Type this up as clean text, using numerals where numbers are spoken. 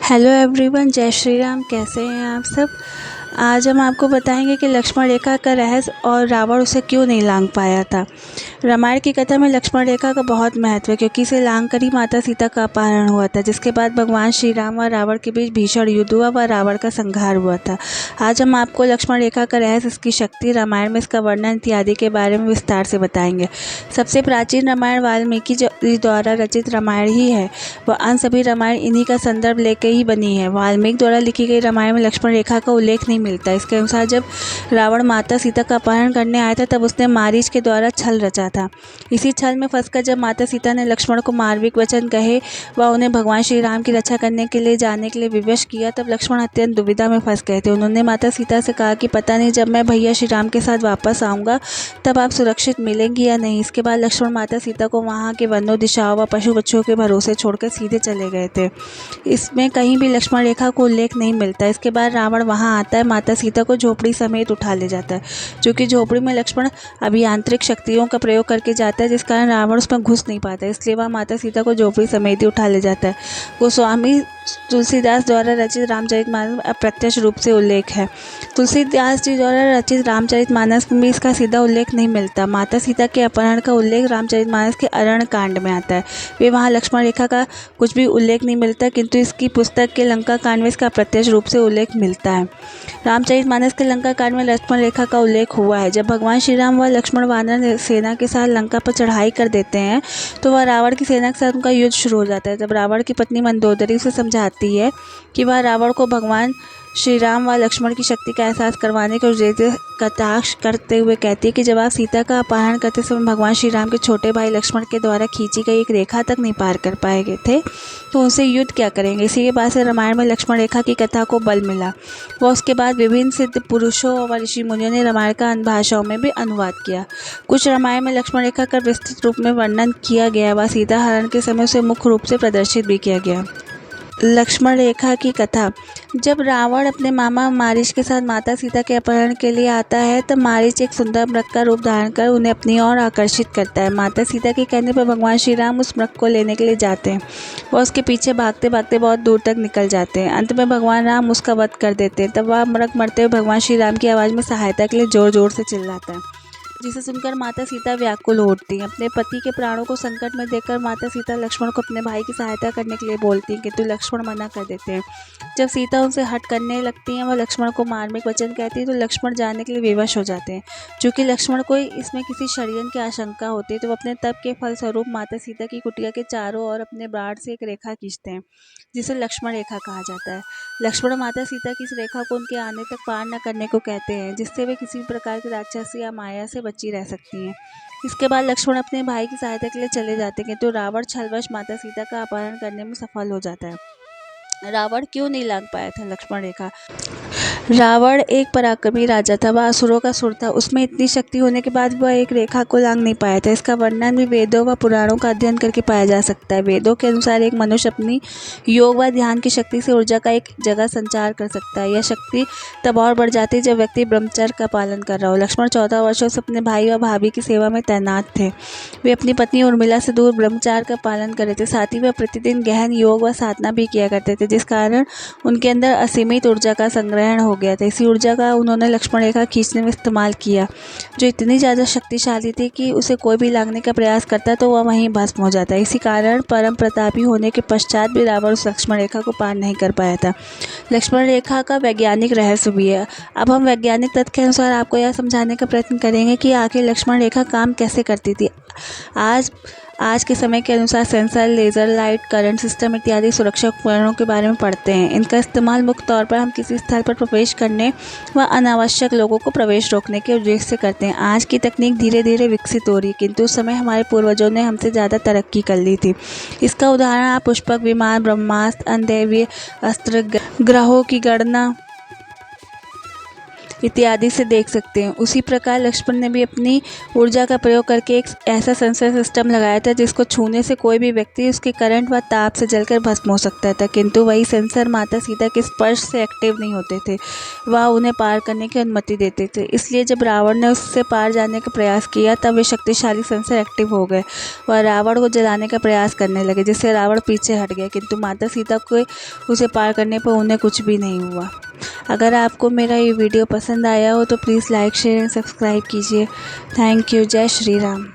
Hello everyone, जय श्री राम। कैसे हैं आप सब। आज हम आपको बताएंगे कि लक्ष्मण रेखा का रहस्य और रावण उसे क्यों नहीं लांघ पाया था। रामायण की कथा में लक्ष्मण रेखा का बहुत महत्व है क्योंकि इसे लांघ कर ही माता सीता का अपहरण हुआ था, जिसके बाद भगवान श्री राम और रावण के बीच भीषण युद्ध हुआ व रावण का संहार हुआ था। आज हम आपको लक्ष्मण रेखा का रहस्य, इसकी शक्ति, रामायण में इसका वर्णन इत्यादि के बारे में विस्तार से बताएंगे। सबसे प्राचीन रामायण वाल्मीकि जी द्वारा रचित रामायण ही है। वह अन्य सभी रामायण इन्हीं का संदर्भ लेकर ही बनी है। वाल्मीकि द्वारा लिखी गई रामायण में लक्ष्मण रेखा का उल्लेख नहीं मिलता। इसके अनुसार जब रावण माता सीता का अपहरण करने आया था तब उसने मारीच के द्वारा छल रचा था। इसी छल में फंसकर जब माता सीता ने लक्ष्मण को मार्मिक वचन कहे व उन्हें भगवान श्री राम की रक्षा करने के लिए जाने के लिए विवश किया, तब लक्ष्मण अत्यंत दुविधा में फंस गए थे। उन्होंने माता सीता से कहा कि पता नहीं जब मैं भैया श्री राम के साथ वापस आऊँगा तब आप सुरक्षित मिलेंगी या नहीं। इसके बाद लक्ष्मण माता सीता को वहाँ के वनों, दिशाओं व पशु पक्षियों के भरोसे छोड़कर सीधे चले गए थे। इसमें कहीं भी लक्ष्मण रेखा को उल्लेख नहीं मिलता। इसके बाद रावण वहाँ आता है, माता सीता को झोपड़ी समेत उठा ले जाता है। चूँकि झोपड़ी में लक्ष्मण अभियांत्रिक शक्तियों का प्रयोग करके जाता है, जिस कारण रावण उसमें घुस नहीं पाता, इसलिए वह माता सीता को झोपड़ी समेत ही उठा ले जाता है। गोस्वामी तुलसीदास द्वारा रचित रामचरितमानस में अप्रत्यक्ष रूप से उल्लेख है। तुलसीदास जी द्वारा रचित रामचरितमानस में भी इसका सीधा उल्लेख नहीं मिलता। माता सीता के अपहरण का उल्लेख रामचरितमानस के अरण्य कांड में आता है। वे वहाँ लक्ष्मण रेखा का कुछ भी उल्लेख नहीं मिलता, किंतु इसकी पुस्तक के लंका कांड में इसका अप्रत्यक्ष रूप से उल्लेख मिलता है। रामचरितमानस के लंका कांड में लक्ष्मण रेखा का उल्लेख हुआ है। जब भगवान श्री राम व लक्ष्मण वानर सेना के साथ लंका पर चढ़ाई कर देते हैं तो वह रावण की सेना के साथ उनका युद्ध शुरू हो जाता है। जब रावण की पत्नी मंदोदरी उसे समझाती है कि वह रावण को भगवान श्री राम व लक्ष्मण की शक्ति का एहसास करवाने के उद्देश्य कटाक्ष करते हुए कहती है कि जब आप सीता का अपहरण करते समय भगवान श्री राम के छोटे भाई लक्ष्मण के द्वारा खींची गई एक रेखा तक नहीं पार कर पाए गए थे तो उनसे युद्ध क्या करेंगे। इसी के बाद से रामायण में लक्ष्मण रेखा की कथा को बल मिला व उसके बाद विभिन्न सिद्ध पुरुषों और ऋषि मुनियों ने रामायण का अन्य भाषाओं में भी अनुवाद किया। कुछ रामायण में लक्ष्मण रेखा का विस्तृत रूप में वर्णन किया गया व सीता हरण के समय उसे मुख्य रूप से प्रदर्शित भी किया गया। लक्ष्मण रेखा की कथा। जब रावण अपने मामा मारीच के साथ माता सीता के अपहरण के लिए आता है तब मारीच एक सुंदर मृग का रूप धारण कर उन्हें अपनी ओर आकर्षित करता है। माता सीता के कहने पर भगवान श्री राम उस मृग को लेने के लिए जाते हैं। वह उसके पीछे भागते भागते बहुत दूर तक निकल जाते हैं। अंत में भगवान राम उसका वध कर देते हैं। तब वह मृग मरते हुए भगवान श्री राम की आवाज़ में सहायता के लिए जोर जोर से चिल्लाता है, जिसे सुनकर माता सीता व्याकुल हो उठती हैं। अपने पति के प्राणों को संकट में देखकर माता सीता लक्ष्मण को अपने भाई की सहायता करने के लिए बोलती हैं, किंतु लक्ष्मण मना कर देते हैं। जब सीता उनसे हट करने लगती हैं, वह लक्ष्मण को मार्मिक वचन कहती है तो लक्ष्मण जाने के लिए विवश हो जाते हैं। चूँकि लक्ष्मण को इसमें किसी षड्यंत्र की आशंका होती है तो वह अपने तप के फलस्वरूप माता सीता की कुटिया के चारों ओर अपने बाण से एक रेखा खींचते हैं, जिसे लक्ष्मण रेखा कहा जाता है। लक्ष्मण माता सीता की इस रेखा को उनके आने तक पार न करने को कहते हैं, जिससे वे किसी भी प्रकार के राक्षस या माया से बची रह सकती हैं। इसके बाद लक्ष्मण अपने भाई की सहायता के लिए चले जाते हैं, तो रावण छलवश माता सीता का अपहरण करने में सफल हो जाता है। रावण क्यों नहीं लांघ पाया था लक्ष्मण रेखा। रावण एक पराक्रमी राजा था, वह असुरों का सुर था। उसमें इतनी शक्ति होने के बाद वह एक रेखा को लांघ नहीं पाया था। इसका वर्णन भी वेदों व पुराणों का अध्ययन करके पाया जा सकता है। वेदों के अनुसार एक मनुष्य अपनी योग व ध्यान की शक्ति से ऊर्जा का एक जगह संचार कर सकता है। यह शक्ति तब और बढ़ जाती है जब व्यक्ति ब्रह्मचर्य का पालन कर रहा हो। लक्ष्मण 14 वर्षों से अपने भाई व भाभी की सेवा में तैनात थे। वे अपनी पत्नी उर्मिला से दूर ब्रह्मचार्य का पालन कर रहे थे। साथ ही वह प्रतिदिन गहन योग व साधना भी किया करते थे, जिस कारण उनके अंदर असीमित ऊर्जा का संग्रहण हो गया था। इसी ऊर्जा का उन्होंने लक्ष्मण रेखा खींचने में इस्तेमाल किया, जो इतनी ज़्यादा शक्तिशाली थी कि उसे कोई भी लांघने का प्रयास करता तो वह वहीं भस्म हो जाता। इसी कारण परम प्रतापी होने के पश्चात भी रावण उस लक्ष्मण रेखा को पार नहीं कर पाया था। लक्ष्मण रेखा का वैज्ञानिक रहस्य भी है। अब हम वैज्ञानिक तथ्य के अनुसार आपको यह समझाने का प्रयत्न करेंगे कि आखिर लक्ष्मण रेखा काम कैसे करती थी। आज के समय के अनुसार sensor, laser, light, current system इत्यादि सुरक्षा उपकरणों के बारे में पढ़ते हैं। इनका इस्तेमाल मुख्य तौर पर हम किसी स्थल पर प्रवेश करने व अनावश्यक लोगों को प्रवेश रोकने के उद्देश्य से करते हैं। आज की तकनीक धीरे धीरे विकसित हो रही है, किंतु उस समय हमारे पूर्वजों ने हमसे ज़्यादा तरक्की कर ली थी। इसका उदाहरण आप पुष्पक विमान, ब्रह्मास्त्र, अनदैवीय अस्त्र, ग्रहों की गणना इत्यादि से देख सकते हैं। उसी प्रकार लक्ष्मण ने भी अपनी ऊर्जा का प्रयोग करके एक ऐसा सेंसर सिस्टम लगाया था जिसको छूने से कोई भी व्यक्ति उसके करंट व ताप से जलकर भस्म हो सकता था, किंतु वही सेंसर माता सीता के स्पर्श से एक्टिव नहीं होते थे, वह उन्हें पार करने की अनुमति देते थे। इसलिए जब रावण ने उससे पार जाने का प्रयास किया तब वे शक्तिशाली सेंसर एक्टिव हो गए, वह रावण को जलाने का प्रयास करने लगे, जिससे रावण पीछे हट गया, किंतु माता सीता को उसे पार करने पर उन्हें कुछ भी नहीं हुआ। अगर आपको मेरा ये वीडियो पसंद आया हो तो please like, share and subscribe कीजिए। Thank you. जय श्री राम।